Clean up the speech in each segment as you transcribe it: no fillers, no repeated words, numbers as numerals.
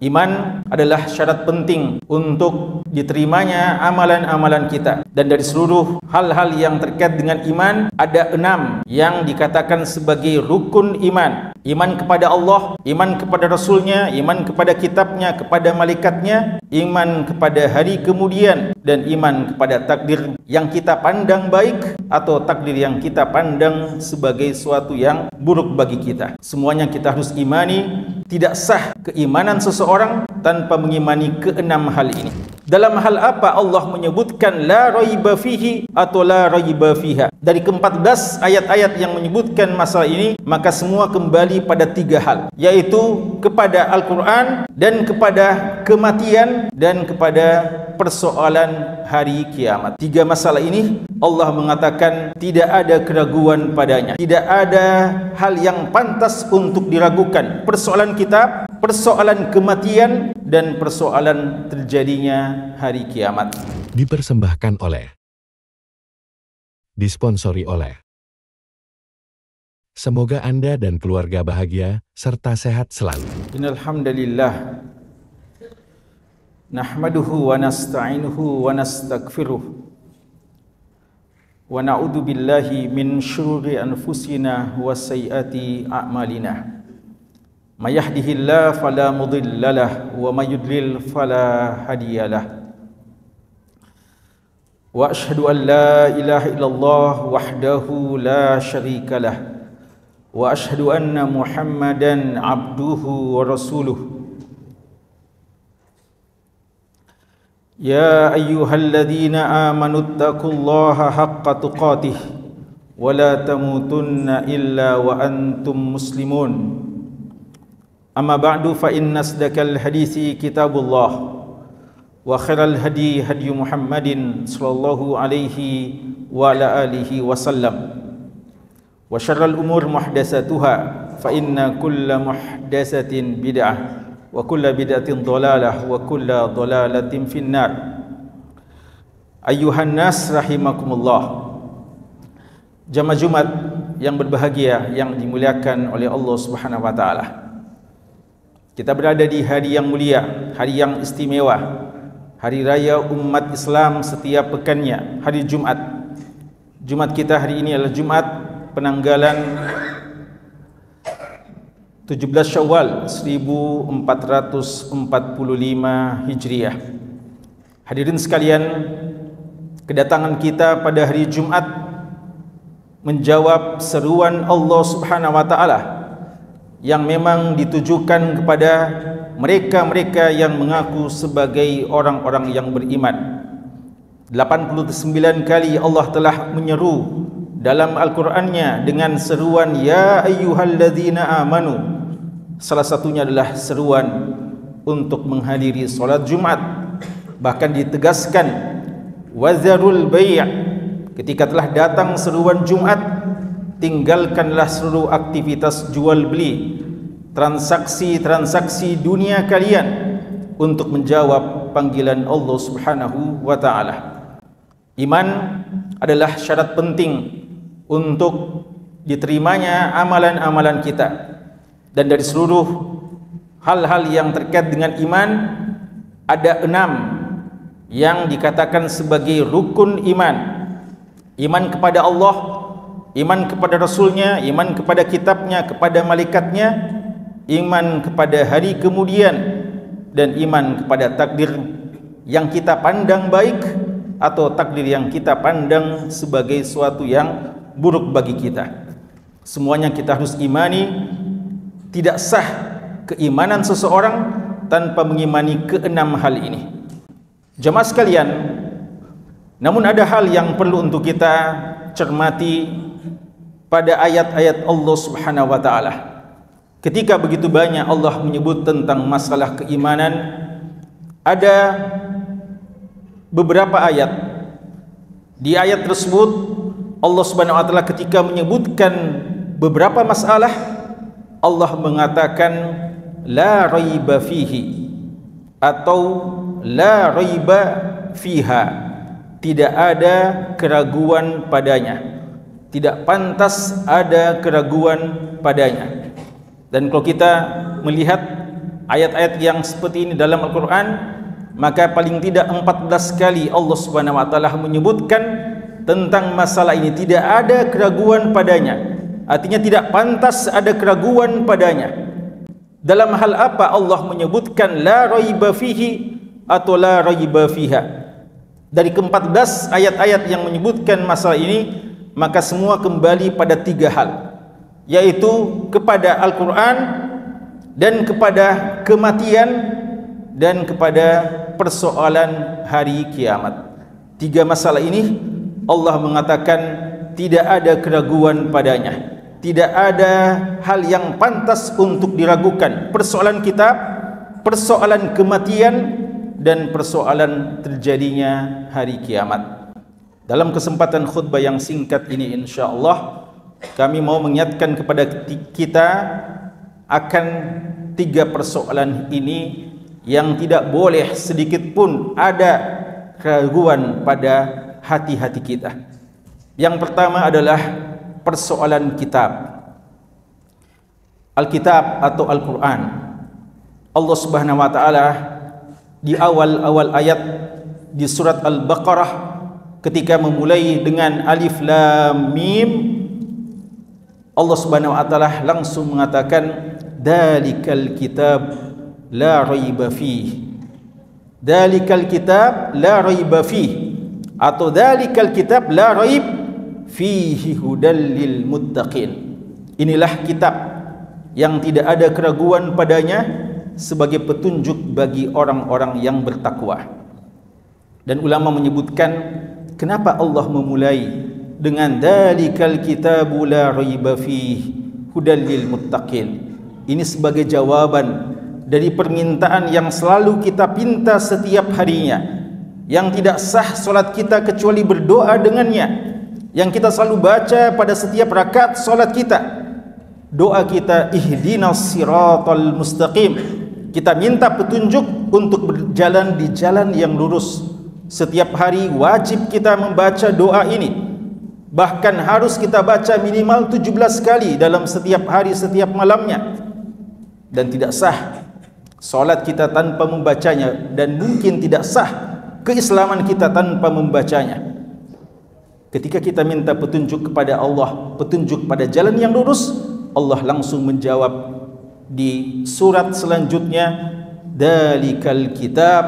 Iman adalah syarat penting untuk diterimanya amalan-amalan kita. Dan dari seluruh hal-hal yang terkait dengan iman, ada 6 yang dikatakan sebagai rukun iman. Iman kepada Allah, iman kepada Rasulnya, iman kepada kitabnya, kepada malaikatnya, iman kepada hari kemudian, dan iman kepada takdir yang kita pandang baik atau takdir yang kita pandang sebagai suatu yang buruk bagi kita. Semuanya kita harus imani. Tidak sah keimanan seseorang tanpa mengimani keenam hal ini. Dalam hal apa Allah menyebutkan la raiba fihi atau la raiba fiha? Dari ke-14 ayat-ayat yang menyebutkan masalah ini, maka semua kembali pada 3 hal, yaitu kepada Al-Quran, dan kepada kematian, dan kepada persoalan hari kiamat. 3 masalah ini Allah mengatakan tidak ada keraguan padanya, tidak ada hal yang pantas untuk diragukan. Persoalan kitab, persoalan kematian, dan persoalan terjadinya hari kiamat. Dipersembahkan oleh, disponsori oleh. Semoga Anda dan keluarga bahagia serta sehat selalu. Innal hamdalillah nahmaduhu wa nasta'inuhu wa nastaghfiruh wa na'udzu billahi min syururi anfusina wa sayyiati a'malina. May yahdihillahu fala mudhillalah wa may yudlil fala hadiyalah. Wa asyhadu an la ilaha illallah wahdahu la syarikalah wa asyhadu anna Muhammadan abduhu wa rasuluh. Ya ayyuhalladzina amanu taqullaha haqqa tuqatih wa la tamutunna illa wa antum muslimun. Amma ba'du fa inna asdaqal hadithi kitabullah wa khairal hadi hadi Muhammadin sallallahu alaihi wa ala alihi wasallam wa syarral umur muhdatsatuha fa inna kulla muhdatsatin bid'ah wa kulla bid'atin dhalalah wa kulla dhalalatin finnar. Ayyuhan nas rahimakumullah. Jamaah Jumat yang berbahagia, yang dimuliakan oleh Allah Subhanahu wa taala. Kita berada di hari yang mulia, hari yang istimewa, hari raya umat Islam setiap pekannya, hari Jumat. Jumat kita hari ini adalah Jumat penanggalan 17 Syawal 1445 Hijriah. Hadirin sekalian, kedatangan kita pada hari Jumat menjawab seruan Allah Subhanahu wa taala yang memang ditujukan kepada mereka-mereka yang mengaku sebagai orang-orang yang beriman. 89 kali Allah telah menyeru dalam Al-Qur'annya dengan seruan ya ayyuhalladzina amanu. Salah satunya adalah seruan untuk menghadiri solat Jumat. Bahkan ditegaskan wazarul bai'. Ketika telah datang seruan Jumat, tinggalkanlah seluruh aktivitas jual beli, transaksi-transaksi dunia kalian untuk menjawab panggilan Allah Subhanahu wa taala. Iman adalah syarat penting untuk diterimanya amalan-amalan kita. Dan dari seluruh hal-hal yang terkait dengan iman, ada 6 yang dikatakan sebagai rukun iman. Iman kepada Allah, iman kepada Rasulnya, iman kepada kitabnya, kepada malaikatnya, iman kepada hari kemudian, dan iman kepada takdir yang kita pandang baik atau takdir yang kita pandang sebagai suatu yang buruk bagi kita. Semuanya kita harus imani. Tidak sah keimanan seseorang tanpa mengimani keenam hal ini. Jemaah sekalian, namun ada hal yang perlu untuk kita cermati pada ayat-ayat Allah Subhanahu wa taala. Ketika begitu banyak Allah menyebut tentang masalah keimanan, ada beberapa ayat. Di ayat tersebut Allah Subhanahu wa taala ketika menyebutkan beberapa masalah, Allah mengatakan la raiba fihi atau la raiba fiha. Tidak ada keraguan padanya. Tidak pantas ada keraguan padanya. Dan kalau kita melihat ayat-ayat yang seperti ini dalam Al-Quran, maka paling tidak 14 kali Allah Subhanahu wa taala menyebutkan tentang masalah ini. Tidak ada keraguan padanya. Artinya tidak pantas ada keraguan padanya. Dalam hal apa Allah menyebutkan la raiba fihi atau la raiba fiha? Dari ke-14 ayat-ayat yang menyebutkan masalah ini, maka semua kembali pada 3 hal, yaitu kepada Al-Quran, dan kepada kematian, dan kepada persoalan hari kiamat. 3 masalah ini Allah mengatakan tidak ada keraguan padanya. Tidak ada hal yang pantas untuk diragukan. Persoalan kitab, persoalan kematian, dan persoalan terjadinya hari kiamat. Dalam kesempatan khutbah yang singkat ini, insya-Allah kami mau mengingatkan kepada kita akan 3 persoalan ini yang tidak boleh sedikit pun ada keraguan pada hati-hati kita. Yang pertama adalah persoalan kitab, Alkitab atau Al-Quran. Allah Subhanahu wa taala di awal-awal ayat di surat Al-Baqarah ketika memulai dengan Alif Lam Mim, Allah Subhanahu wa taala langsung mengatakan dalikal kitab la raiba fihi. Dalikal kitab la raiba fihi, atau dalikal kitab la raib fihi hudal lil muttaqin. Inilah kitab yang tidak ada keraguan padanya sebagai petunjuk bagi orang-orang yang bertakwa. Dan ulama menyebutkan kenapa Allah memulai dengan dalikal kitabu la raiba fihi hudal lil muttaqin. Ini sebagai jawaban dari permintaan yang selalu kita pinta setiap harinya, yang tidak sah solat kita kecuali berdoa dengannya, yang kita selalu baca pada setiap rakaat solat kita. Doa kita ihdinas siratal mustaqim. Kita minta petunjuk untuk berjalan di jalan yang lurus. Setiap hari wajib kita membaca doa ini. Bahkan harus kita baca minimal 17 kali dalam setiap hari, setiap malamnya. Dan tidak sah solat kita tanpa membacanya, dan mungkin tidak sah keislaman kita tanpa membacanya. Ketika kita minta petunjuk kepada Allah, petunjuk pada jalan yang lurus, Allah langsung menjawab di surat selanjutnya, dalikal kitab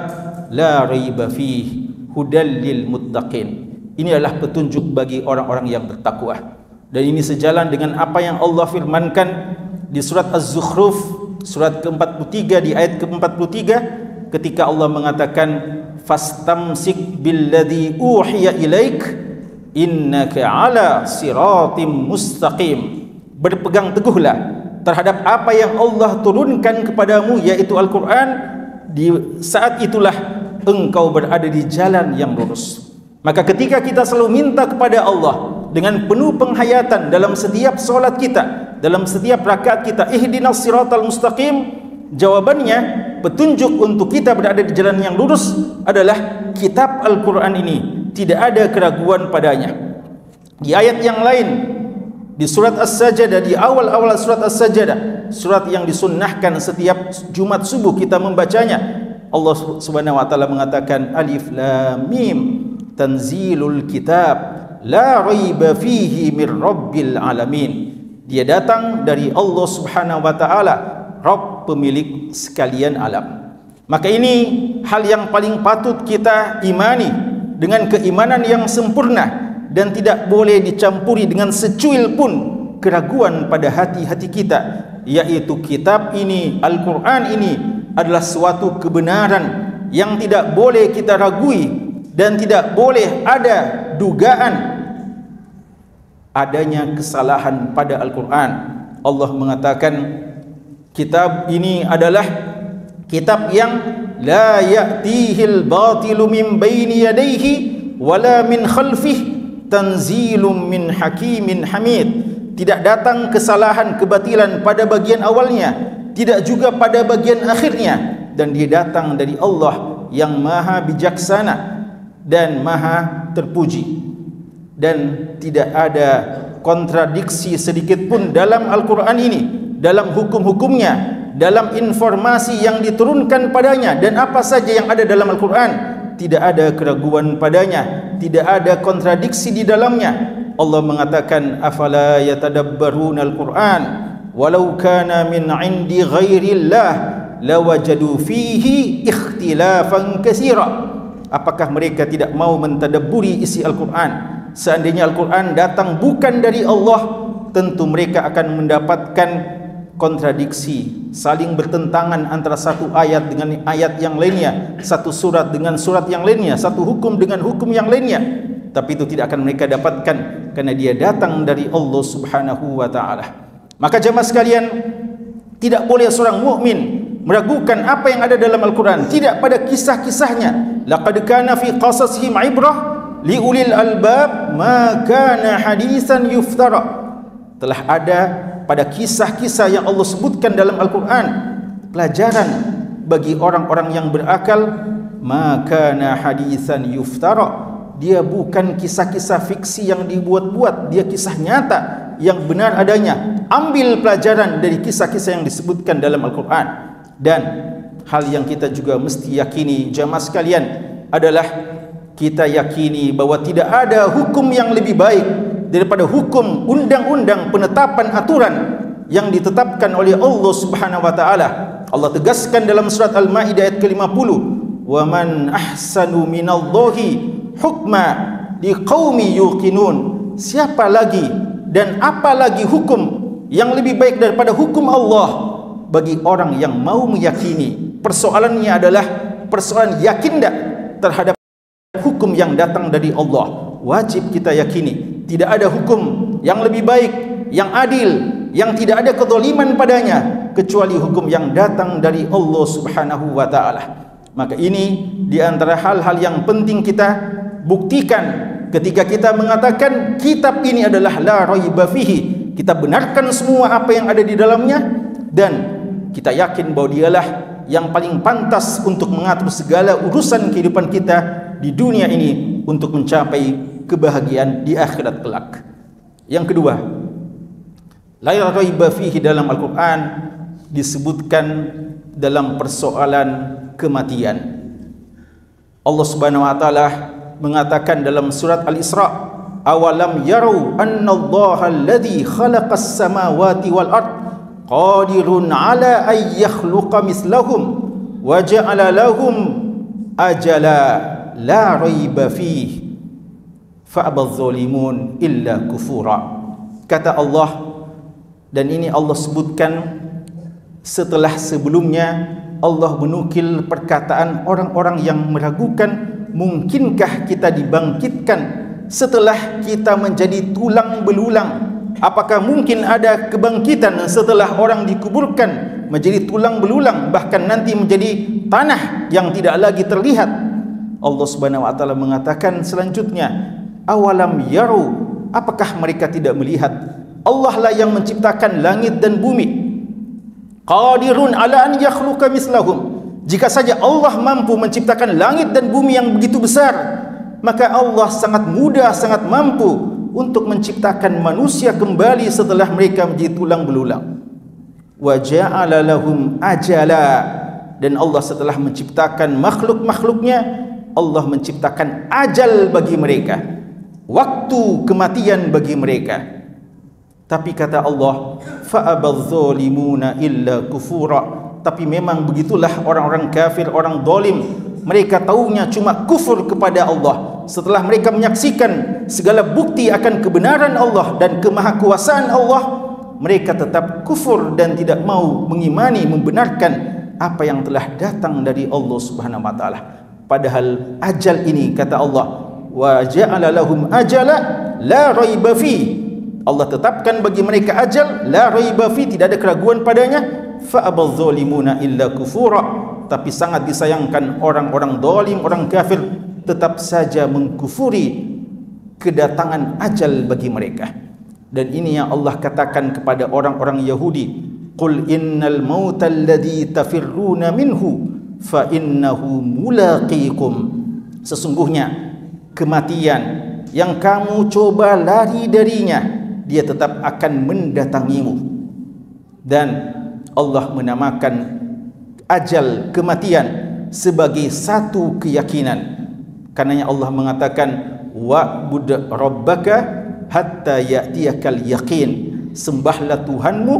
la raiba fihi hudal lil muttaqin. Ini adalah petunjuk bagi orang-orang yang bertakwa. Dan ini sejalan dengan apa yang Allah firmankan di surat Az-Zukhruf, surat ke-43 di ayat ke-43, ketika Allah mengatakan fastamsik billadzi uhiya ilaik innaka ala siratim mustaqim. Berpegang teguhlah terhadap apa yang Allah turunkan kepadamu, yaitu Al-Quran. Di saat itulah engkau berada di jalan yang lurus. Maka ketika kita selalu minta kepada Allah dengan penuh penghayatan dalam setiap solat kita, dalam setiap rakaat kita, ihdinas siratal mustaqim, jawabannya petunjuk untuk kita berada di jalan yang lurus adalah kitab Al-Quran ini. Tidak ada keraguan padanya. Di ayat yang lain di surat As-Sajdah, di awal-awal surat As-Sajdah, surat yang disunnahkan setiap Jumat subuh kita membacanya, Allah Subhanahu wa taala mengatakan Alif Lam Mim tanzilul kitab la raiba fihi mir rabbil alamin. Dia datang dari Allah Subhanahu wa taala, Rabb pemilik sekalian alam. Maka ini hal yang paling patut kita imani dengan keimanan yang sempurna, dan tidak boleh dicampuri dengan secuil pun keraguan pada hati-hati kita, yaitu kitab ini, Al-Quran ini adalah suatu kebenaran yang tidak boleh kita ragui, dan tidak boleh ada dugaan adanya kesalahan pada Al-Quran. Allah mengatakan kitab ini adalah kitab yang la ya'tihil batilu min baini yadayhi wala min khalfih tanzilum min hakimin hamid. Tidak datang kesalahan, kebatilan pada bagian awalnya, tidak juga pada bagian akhirnya, dan dia datang dari Allah yang maha bijaksana dan maha terpuji. Dan tidak ada kontradiksi sedikit pun dalam Al-Quran ini, dalam hukum-hukumnya, dalam informasi yang diturunkan padanya, dan apa saja yang ada dalam Al-Quran tidak ada keraguan padanya, tidak ada kontradiksi di dalamnya. Allah mengatakan, afala yatadabbaruna al-Quran walau kana min indi ghairillah lawajadu fihi ikhtilafan katsira. Apakah mereka tidak mau mentadabburi isi Al-Quran? Seandainya Al-Quran datang bukan dari Allah, tentu mereka akan mendapatkan kontradiksi, saling bertentangan antara satu ayat dengan ayat yang lainnya, satu surat dengan surat yang lainnya, satu hukum dengan hukum yang lainnya. Tapi itu tidak akan mereka dapatkan karena dia datang dari Allah Subhanahu wa taala. Maka jemaah sekalian, tidak boleh seorang mukmin meragukan apa yang ada dalam Al-Quran, tidak pada kisah-kisahnya. Laqad kana fi qasasihim ibrah liulil albab ma kana hadisan yuftara. Telah ada pada kisah-kisah yang Allah sebutkan dalam Al-Quran pelajaran bagi orang-orang yang berakal. Ma kana hadisan yuftara, dia bukan kisah-kisah fiksi yang dibuat-buat, dia kisah nyata yang benar adanya. Ambil pelajaran dari kisah-kisah yang disebutkan dalam Al-Quran. Dan hal yang kita juga mesti yakini jamaah sekalian adalah kita yakini bahwa tidak ada hukum yang lebih baik daripada hukum undang-undang penetapan aturan yang ditetapkan oleh Allah Subhanahu wa taala. Allah tegaskan dalam surat Al-Maidah ayat ke-50, "Wa man ahsanu minallahi hukma liqaumi yuqinun." Siapa lagi dan apa lagi hukum yang lebih baik daripada hukum Allah bagi orang yang mau meyakini? Persoalannya adalah persoalan yakin tak terhadap hukum yang datang dari Allah. Wajib kita yakini tidak ada hukum yang lebih baik, yang adil, yang tidak ada kezaliman padanya kecuali hukum yang datang dari Allah Subhanahu wa taala. Maka ini di antara hal-hal yang penting kita buktikan ketika kita mengatakan kitab ini adalah la raiba fihi. Kita benarkan semua apa yang ada di dalamnya, dan kita yakin bahwa dialah yang paling pantas untuk mengatur segala urusan kehidupan kita di dunia ini untuk mencapai kebahagiaan di akhirat kelak. Yang kedua, la raiba fihi dalam Al-Quran disebutkan dalam persoalan kematian. Allah Subhanahu wa taala mengatakan dalam surat Al-Isra, awalam yarau annallaha alladhi khalaqas samawati wal ard qadirun ala ay yakhluqa mislahum wa ja'ala lahum ajala la raiba fihi fa'abadh zalimun illa kufura. Kata Allah, dan ini Allah sebutkan setelah sebelumnya Allah menukil perkataan orang-orang yang meragukan mungkinkah kita dibangkitkan setelah kita menjadi tulang belulang. Apakah mungkin ada kebangkitan setelah orang dikuburkan menjadi tulang belulang, bahkan nanti menjadi tanah yang tidak lagi terlihat? Allah Subhanahu wa taala mengatakan selanjutnya, awalam yaru, apakah mereka tidak melihat Allah lah yang menciptakan langit dan bumi. Qadirun ala an yakhluqa mislahum, jika saja Allah mampu menciptakan langit dan bumi yang begitu besar, maka Allah sangat mudah, sangat mampu untuk menciptakan manusia kembali setelah mereka menjadi tulang belulang. Wa ja'ala lahum ajala, dan Allah setelah menciptakan makhluk-makhluknya, Allah menciptakan ajal bagi mereka, waktu kematian bagi mereka. Tapi kata Allah, fa'abadh zalimuna illa kufura, tapi memang begitulah orang-orang kafir, orang zalim, mereka taunya cuma kufur kepada Allah. Setelah mereka menyaksikan segala bukti akan kebenaran Allah dan kemahakuasaan Allah, mereka tetap kufur dan tidak mau mengimani, membenarkan apa yang telah datang dari Allah Subhanahu wa taala. Padahal ajal ini, kata Allah, wa ja'ala lahum ajala la raiba fi, Allah tetapkan bagi mereka ajal la raiba fi, tidak ada keraguan padanya. Fa abadh zalimuna illa kufura, tapi sangat disayangkan orang-orang zalim, orang kafir tetap saja mengkufuri kedatangan ajal bagi mereka. Dan ini yang Allah katakan kepada orang-orang Yahudi, qul innal mauta alladhi tafirruna minhu fa innahu mulaqikum, sesungguhnya kematian yang kamu coba lari darinya, dia tetap akan mendatangimu. Dan Allah menamakan ajal, kematian sebagai satu keyakinan. Karenanya Allah mengatakan wa'bud rabbaka hatta ya'tiyakal yaqin. Sembahlah Tuhanmu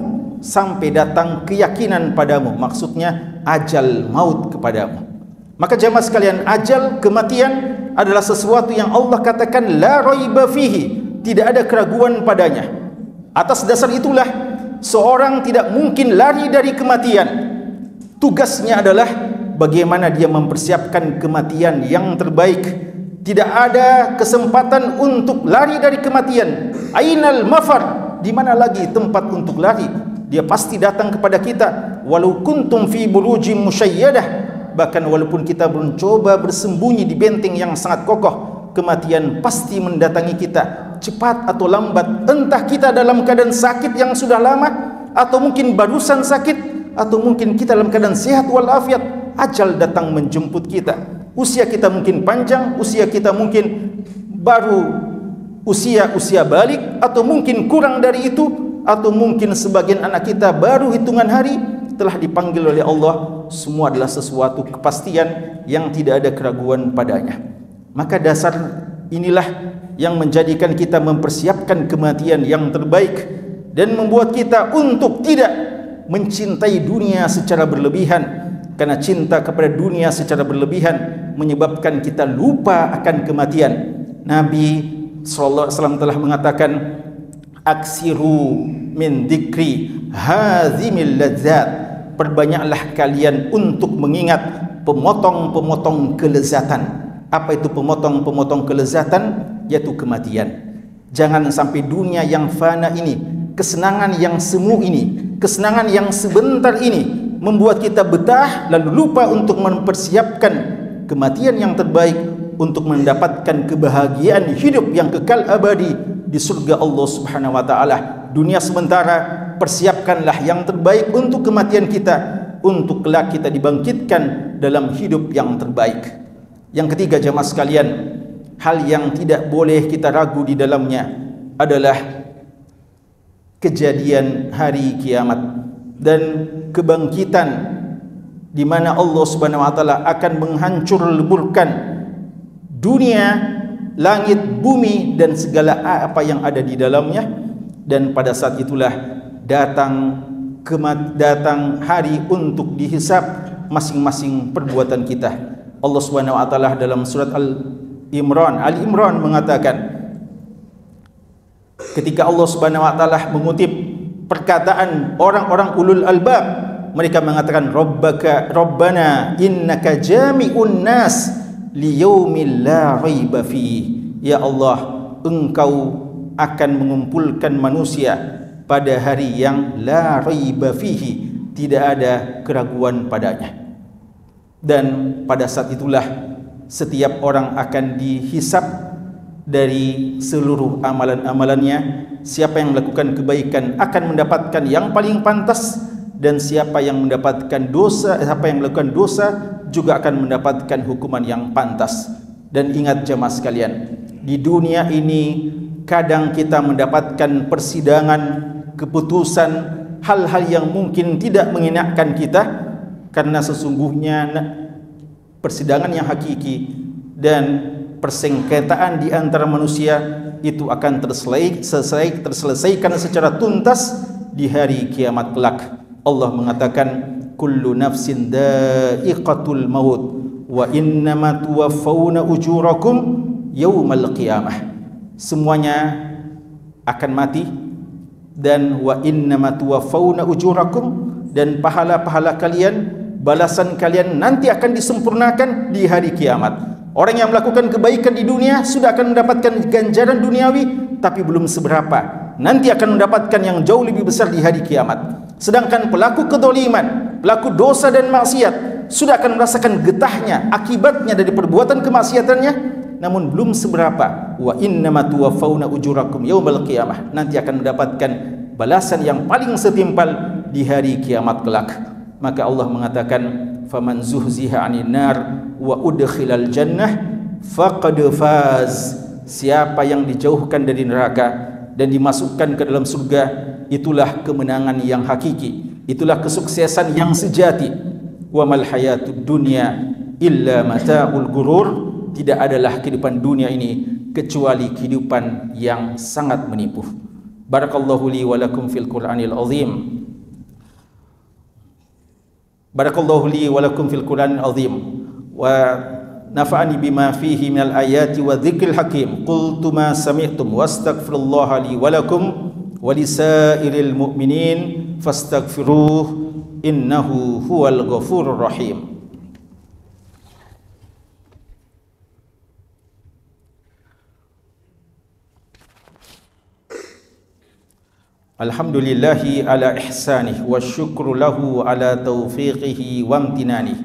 sampai datang keyakinan padamu. Maksudnya ajal maut kepadamu. Maka jemaah sekalian, ajal, kematian adalah sesuatu yang Allah katakan la raiba fihi, tidak ada keraguan padanya. Atas dasar itulah seorang tidak mungkin lari dari kematian. Tugasnya adalah bagaimana dia mempersiapkan kematian yang terbaik. Tidak ada kesempatan untuk lari dari kematian. Ainal mafar, di mana lagi tempat untuk lari? Dia pasti datang kepada kita. Walau kuntum fi burujim musyayyadah, bahkan walaupun kita mencoba bersembunyi di benteng yang sangat kokoh, kematian pasti mendatangi kita, cepat atau lambat. Entah kita dalam keadaan sakit yang sudah lama, atau mungkin barusan sakit, atau mungkin kita dalam keadaan sehat walafiat, ajal datang menjemput kita. Usia kita mungkin panjang, usia kita mungkin baru usia balik, atau mungkin kurang dari itu, atau mungkin sebagian anak kita baru hitungan hari telah dipanggil oleh Allah. Semua adalah sesuatu kepastian yang tidak ada keraguan padanya. Maka dasar inilah yang menjadikan kita mempersiapkan kematian yang terbaik dan membuat kita untuk tidak mencintai dunia secara berlebihan. Karena cinta kepada dunia secara berlebihan menyebabkan kita lupa akan kematian. Nabi sallallahu alaihi wasallam telah mengatakan, aksiru min dzikri hazimil ladzat, perbanyaklah kalian untuk mengingat pemotong-pemotong kelezatan. Apa itu pemotong-pemotong kelezatan? Yaitu kematian. Jangan sampai dunia yang fana ini, kesenangan yang semu ini, kesenangan yang sebentar ini membuat kita betah lalu lupa untuk mempersiapkan kematian yang terbaik untuk mendapatkan kebahagiaan hidup yang kekal abadi di surga Allah Subhanahu wa taala. Dunia sementara, persiapkanlah yang terbaik untuk kematian kita, untuk kelak kita dibangkitkan dalam hidup yang terbaik. Yang ketiga jemaah sekalian, hal yang tidak boleh kita ragu di dalamnya adalah kejadian hari kiamat dan kebangkitan, di mana Allah Subhanahu wa taala akan menghancur leburkan dunia, langit, bumi dan segala apa yang ada di dalamnya. Dan pada saat itulah datang hari untuk dihisab masing-masing perbuatan kita. Allah Subhanahu wa taala dalam surat Ali Imran mengatakan, ketika Allah Subhanahu wa taala mengutip perkataan orang-orang ulul albab, mereka mengatakan Rabbana innaka jami'un nas liyaumil la raiba fi. Ya Allah, Engkau akan mengumpulkan manusia pada hari yang la raiba fihi, tidak ada keraguan padanya. Dan pada saat itulah setiap orang akan dihisab dari seluruh amalan-amalannya. Siapa yang melakukan kebaikan akan mendapatkan yang paling pantas, dan siapa yang mendapatkan dosa, siapa yang melakukan dosa juga akan mendapatkan hukuman yang pantas. Dan ingat jemaah sekalian, di dunia ini kadang kita mendapatkan persidangan, keputusan hal-hal yang mungkin tidak mengenakkan kita, karena sesungguhnya persidangan yang hakiki dan persengketaan di antara manusia itu akan terselesaikan secara tuntas di hari kiamat kelak. Allah mengatakan kullu nafsin dha'iqatul maut wa innama tuwaffawna ujurakum yaumal qiyamah. Semuanya akan mati, dan wa innama tuwaffawna ujurakum, dan pahala-pahala kalian, balasan kalian nanti akan disempurnakan di hari kiamat. Orang yang melakukan kebaikan di dunia sudah akan mendapatkan ganjaran duniawi, tapi belum seberapa. Nanti akan mendapatkan yang jauh lebih besar di hari kiamat. Sedangkan pelaku kedzaliman, pelaku dosa dan maksiat sudah akan merasakan getahnya, akibatnya dari perbuatan kemaksiatannya, namun belum seberapa. Wa innama tuwaffawna ujurakum yaumal qiyamah, nanti akan mendapatkan balasan yang paling setimpal di hari kiamat kelak. Maka Allah mengatakan, faman zuhziha 'anil nar wa udkhilal jannah faqad faz. Siapa yang dijauhkan dari neraka dan dimasukkan ke dalam surga, itulah kemenangan yang hakiki. Itulah kesuksesan yang sejati. Wa mal hayatud dunya illa mata'ul gurur. Tidak adalah kehidupan dunia ini kecuali kehidupan yang sangat menipu. Barakallahu li wa lakum fil Qur'anil azim. Barakallahu li wa lakum fil Qur'anil azim wa nafa'ani bima fihi minal ayati wa dzikril hakim. Qultu ma sami'tum wastaghfirullaha li wa lakum wa lisairil mu'minin fastaghfiruh innahu huwal ghafurur rahim. Alhamdulillahi ala ihsanih wa syukru lahu ala taufiqihi wa amtinanih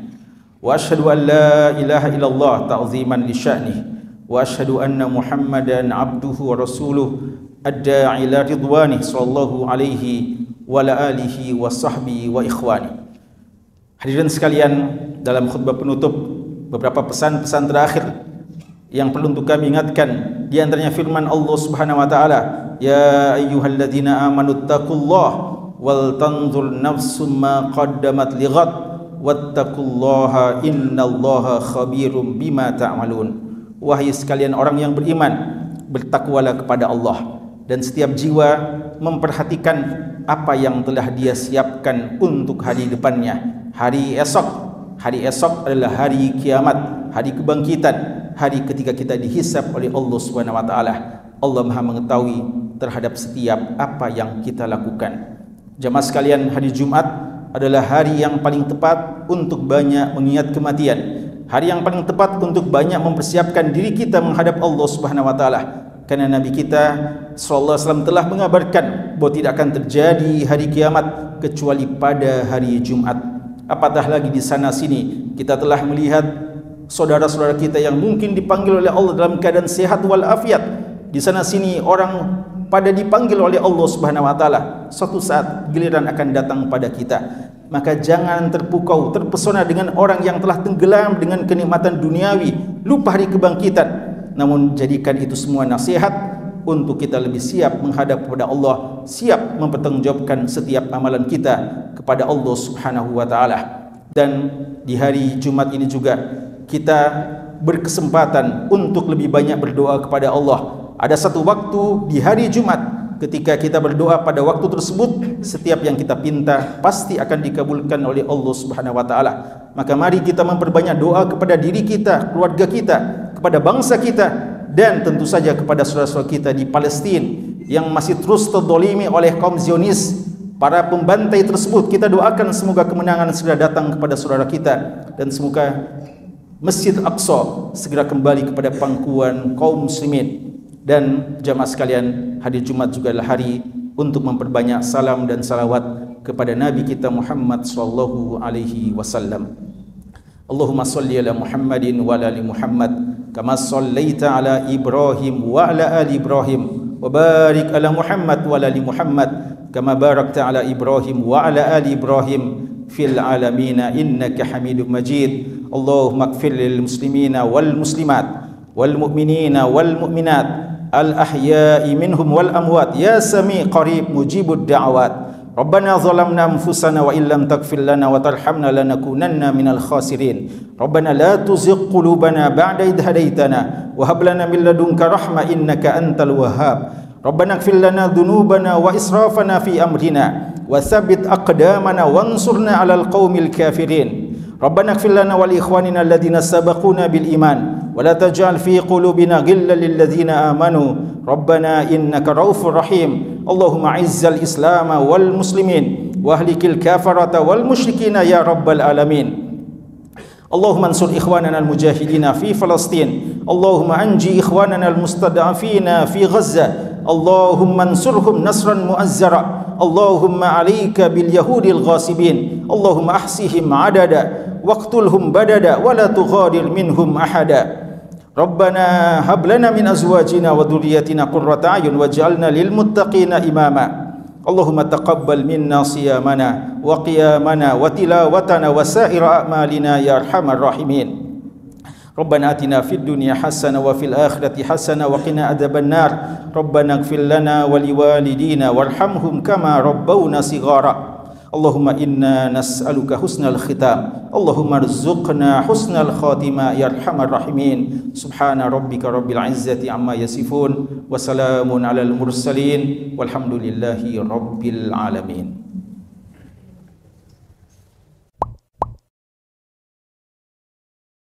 wa ashhadu an la ilaha illallah ta'ziman li sya'nih wa ashhadu anna Muhammadan abduhu wa rasuluh ad-da'i ila ridwanih sallallahu alaihi wa ala alihi wa sahbihi wa ikhwani. Hadirin sekalian, dalam khutbah penutup beberapa pesan-pesan terakhir yang perlu untuk kami ingatkan. Di antaranya firman Allah Subhanahu wa taala, ya ayyuhalladzina amanu taqullaha wal tanzur nafsum ma qaddamat lighad wattaqullaha innallaha khabirum bima ta'malun. Wahai sekalian orang yang beriman, bertakwalah kepada Allah, dan setiap jiwa memperhatikan apa yang telah dia siapkan untuk hari depannya, hari esok. Hari esok adalah hari kiamat, hari kebangkitan, hari ketika kita dihisab oleh Allah Subhanahu wa taala. Allah Maha mengetahui terhadap setiap apa yang kita lakukan. Jamaah sekalian, hari Jumat adalah hari yang paling tepat untuk banyak mengingat kematian. Hari yang paling tepat untuk banyak mempersiapkan diri kita menghadap Allah Subhanahu wa taala. Karena Nabi kita sallallahu alaihi wasallam telah mengabarkan bahwa tidak akan terjadi hari kiamat kecuali pada hari Jumat. Apatah lagi di sana sini kita telah melihat saudara-saudara kita yang mungkin dipanggil oleh Allah dalam keadaan sehat walafiat. Di sana sini orang pada dipanggil oleh Allah Subhanahu wa taala. Suatu saat giliran akan datang pada kita. Maka jangan terpukau, terpesona dengan orang yang telah tenggelam dengan kenikmatan duniawi, lupa hari kebangkitan. Namun jadikan itu semua nasihat untuk kita lebih siap menghadap kepada Allah, siap mempertanggungjawabkan setiap amalan kita kepada Allah Subhanahu wa taala. Dan di hari Jumat ini juga kita berkesempatan untuk lebih banyak berdoa kepada Allah. Ada satu waktu di hari Jumat ketika kita berdoa pada waktu tersebut, setiap yang kita pinta pasti akan dikabulkan oleh Allah Subhanahu wa taala. Maka mari kita memperbanyak doa kepada diri kita, keluarga kita, kepada bangsa kita, dan tentu saja kepada saudara-saudara kita di Palestina yang masih terus terzalimi oleh kaum Zionis, para pembantai tersebut. Kita doakan semoga kemenangan segera datang kepada saudara kita, dan semoga Masjid Aqsa segera kembali kepada pangkuan kaum muslimin. Dan jamaah sekalian, hari Jumat juga adalah hari untuk memperbanyak salam dan salawat kepada Nabi kita Muhammad sallallahu alaihi wasallam. Allahumma salli ala Muhammadin wa ala ali Muhammad kama sallaita ala Ibrahim wa ala ali Ibrahim wa barik ala Muhammad wa ala ali Muhammad kama barakta ala Ibrahim wa ala ali Ibrahim fil alamin innaka Hamidum Majid. Allahumma ighfir lil muslimina wal muslimat wal mu'minina wal mu'minat al ahya'i minhum wal amwat ya sami qarib mujibud da'awat. Rabbana zalamna anfusana wa illam taghfir lana wa tarhamna lanakunanna minal khasirin. Rabbana la tuzigh qulubana ba'da idh hadaitana wa hab lana min ladunka rahmah innaka antal wahhab. Rabbana ighfir lana dhunubana wa israfana fi amrina wa tsabbit aqdamana wansurna 'alal qaumil kafirin. Rabbana ighfir lana wa li ikhwanina alladhina sabaquna bil iman wa la taj'al fi qulubina ghillan lil ladzina amanu. Rabbana innaka raufur rahim. Allahumma izzal Islam wal muslimin wa ahlikil kafarata wal musyrikina ya rabbal alamin. Allahumma ansur ikhwanana al mujahidina fi Palestin. Allahumma anji ikhwanana al mustad'afina fi Gaza. Allahumma ansurhum nasran mu'azzara. Allahumma alayka bil yahudil ghasibin. Allahumma ahsihim adada waqtulhum badada wa la tughadir minhum ahada. Rabbana hab lana min azwajina wa dhurriyyatina qurrata a'yun waj'alna lil muttaqina imama. Allahumma taqabbal minna siyamana wa qiyamana wa tilawatana wa sa'ira a'malina ya arhamar rahimin. Rabbana atina fid dunya hasanah wa fil akhirati hasanah wa qina adzabannar. Rabbana ighfir lana wa liwalidina warhamhum kama rabbawna shighara. Allahumma inna nas'aluka husnal khitam. Allahumma rzuqna husnal khatimah ya arhamar rahimin. Subhana rabbika rabbil izzati amma yasifun wa salamun alal mursalin walhamdulillahi rabbil alamin.